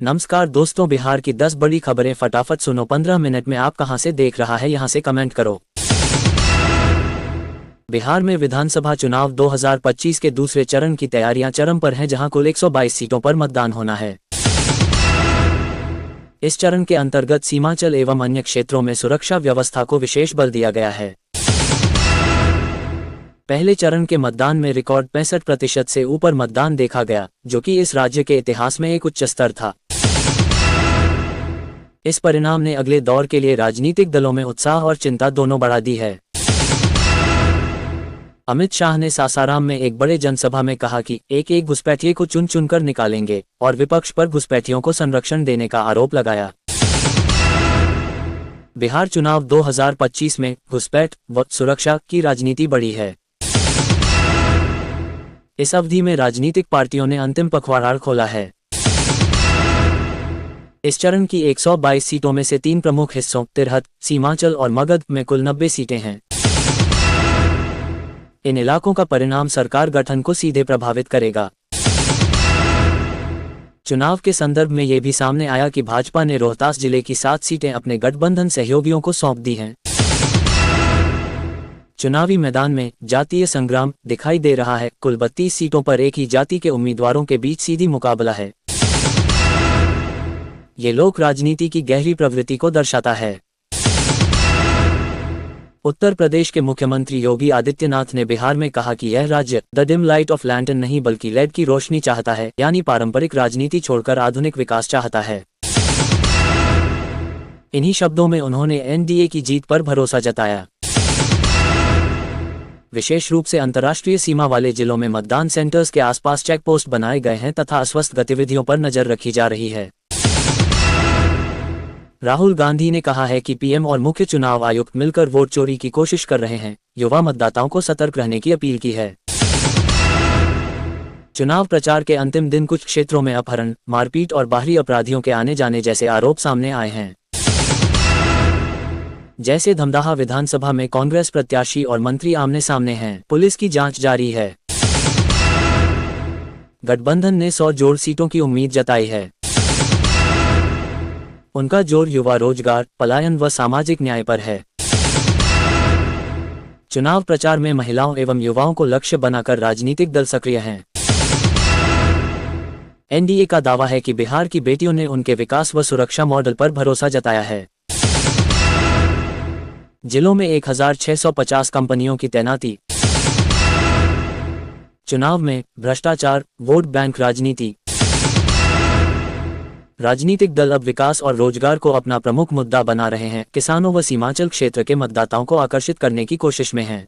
नमस्कार दोस्तों, बिहार की 10 बड़ी खबरें फटाफट सुनो। 15 मिनट में आप कहां से देख रहा है, यहां से कमेंट करो। बिहार में विधानसभा चुनाव 2025 के दूसरे चरण की तैयारियां चरम पर हैं, जहां कुल 122 सीटों पर मतदान होना है। इस चरण के अंतर्गत सीमांचल एवं अन्य क्षेत्रों में सुरक्षा व्यवस्था को विशेष बल दिया गया है। पहले चरण के मतदान में रिकॉर्ड 65% से ऊपर मतदान देखा गया, जो कि इस राज्य के इतिहास में एक उच्च स्तर था। इस परिणाम ने अगले दौर के लिए राजनीतिक दलों में उत्साह और चिंता दोनों बढ़ा दी है। अमित शाह ने सासाराम में एक बड़े जनसभा में कहा कि एक एक घुसपैठिए को चुन चुनकर निकालेंगे और विपक्ष पर घुसपैठियों को संरक्षण देने का आरोप लगाया। बिहार चुनाव 2025 में घुसपैठ व सुरक्षा की राजनीति बढ़ी है। इस अवधि में राजनीतिक पार्टियों ने अंतिम पखवाड़ा खोला है। इस चरण की 122 सीटों में से 3 प्रमुख हिस्सों तिरहत, सीमांचल और मगध में कुल 90 सीटें हैं। इन इलाकों का परिणाम सरकार गठन को सीधे प्रभावित करेगा। चुनाव के संदर्भ में यह भी सामने आया कि भाजपा ने रोहतास जिले की 7 सीटें अपने गठबंधन सहयोगियों को सौंप दी हैं। चुनावी मैदान में जातीय संग्राम दिखाई दे रहा है। कुल 32 सीटों पर एक ही जाति के उम्मीदवारों के बीच सीधी मुकाबला है। ये लोक राजनीति की गहरी प्रवृत्ति को दर्शाता है। उत्तर प्रदेश के मुख्यमंत्री योगी आदित्यनाथ ने बिहार में कहा कि यह राज्य the dim light of lantern नहीं बल्कि लेड की रोशनी चाहता है, यानी पारंपरिक राजनीति छोड़कर आधुनिक विकास चाहता है। इन्हीं शब्दों में उन्होंने एनडीए की जीत पर भरोसा जताया। विशेष रूप से अंतर्राष्ट्रीय सीमा वाले जिलों में मतदान सेंटर्स के आसपास चेक पोस्ट बनाए गए हैं तथा अस्वस्थ गतिविधियों पर नजर रखी जा रही है। राहुल गांधी ने कहा है कि पीएम और मुख्य चुनाव आयुक्त मिलकर वोट चोरी की कोशिश कर रहे हैं। युवा मतदाताओं को सतर्क रहने की अपील की है। चुनाव प्रचार के अंतिम दिन कुछ क्षेत्रों में अपहरण, मारपीट और बाहरी अपराधियों के आने जाने जैसे आरोप सामने आए हैं। जैसे धमदाहा विधानसभा में कांग्रेस प्रत्याशी और मंत्री आमने सामने हैं। पुलिस की जांच जारी है। गठबंधन ने 100 जोड़ सीटों की उम्मीद जताई है। उनका जोर युवा रोजगार, पलायन व सामाजिक न्याय पर है। चुनाव प्रचार में महिलाओं एवं युवाओं को लक्ष्य बनाकर राजनीतिक दल सक्रिय हैं। एनडीए का दावा है कि बिहार की बेटियों ने उनके विकास व सुरक्षा मॉडल पर भरोसा जताया है। जिलों में 1650 कंपनियों की तैनाती। चुनाव में भ्रष्टाचार, वोट बैंक राजनीति। राजनीतिक दल अब विकास और रोजगार को अपना प्रमुख मुद्दा बना रहे हैं। किसानों व सीमांचल क्षेत्र के मतदाताओं को आकर्षित करने की कोशिश में हैं।